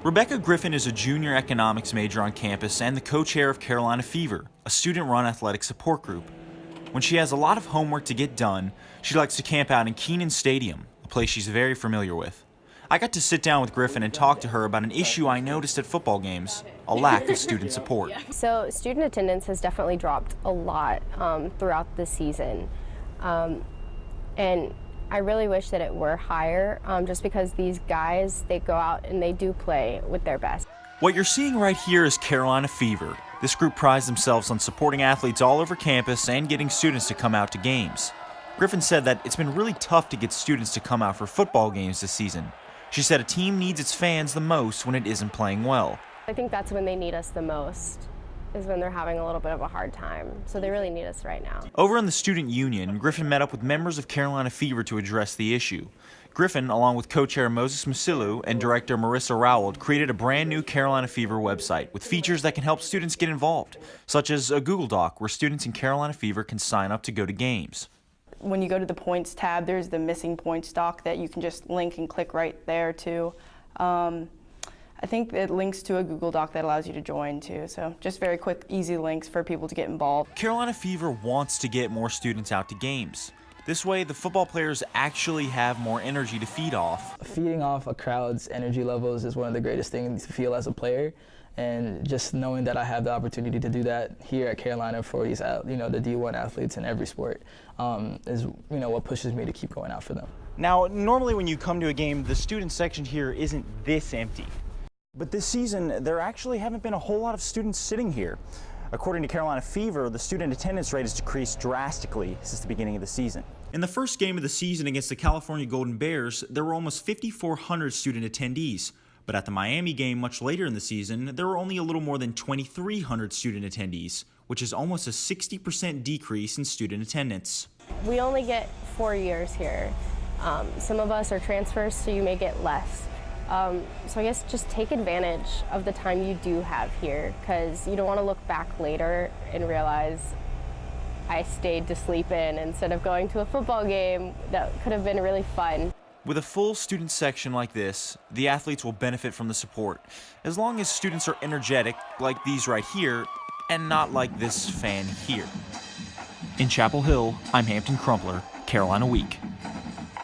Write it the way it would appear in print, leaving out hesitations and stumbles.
Rebecca Griffin is a junior economics major on campus and the co-chair of Carolina Fever, a student-run athletic support group. When she has a lot of homework to get done, she likes to camp out in Kenan Stadium, a place she's very familiar with. I got to sit down with Griffin and talk to her about an issue I noticed at football games: a lack of student support. So student attendance has definitely dropped a lot throughout the season. And I really wish that it were higher, just because these guys, they go out and they do play with their best. What you're seeing right here is Carolina Fever. This group prides themselves on supporting athletes all over campus and getting students to come out to games. Griffin said that it's been really tough to get students to come out for football games this season. She said a team needs its fans the most when it isn't playing well. I think that's when they need us the most, is when they're having a little bit of a hard time. So they really need us right now. Over in the student union, Griffin met up with members of Carolina Fever to address the issue. Griffin, along with co-chair Moses Masilu and director Marissa Rowald, created a brand new Carolina Fever website with features that can help students get involved, such as a Google Doc where students in Carolina Fever can sign up to go to games. When you go to the points tab, there's the missing points doc that you can just link and click right there too. I think it links to a Google Doc that allows you to join too, so just very quick, easy links for people to get involved. Carolina Fever wants to get more students out to games. This way, the football players actually have more energy to feed off. Feeding off a crowd's energy levels is one of the greatest things to feel as a player, and just knowing that I have the opportunity to do that here at Carolina for these, the D1 athletes in every sport, is what pushes me to keep going out for them. Now, normally when you come to a game, the student section here isn't this empty. But this season, there actually haven't been a whole lot of students sitting here. According to Carolina Fever, the student attendance rate has decreased drastically since the beginning of the season. In the first game of the season against the California Golden Bears, there were almost 5,400 student attendees. But at the Miami game much later in the season, there were only a little more than 2,300 student attendees, which is almost a 60% decrease in student attendance. We only get 4 years here. Some of us are transfers, so you may get less. So I guess just take advantage of the time you do have here, because you don't want to look back later and realize I stayed to sleep in instead of going to a football game that could have been really fun. With a full student section like this, the athletes will benefit from the support, as long as students are energetic, like these right here, and not like this fan here. In Chapel Hill, I'm Hampton Crumpler, Carolina Week.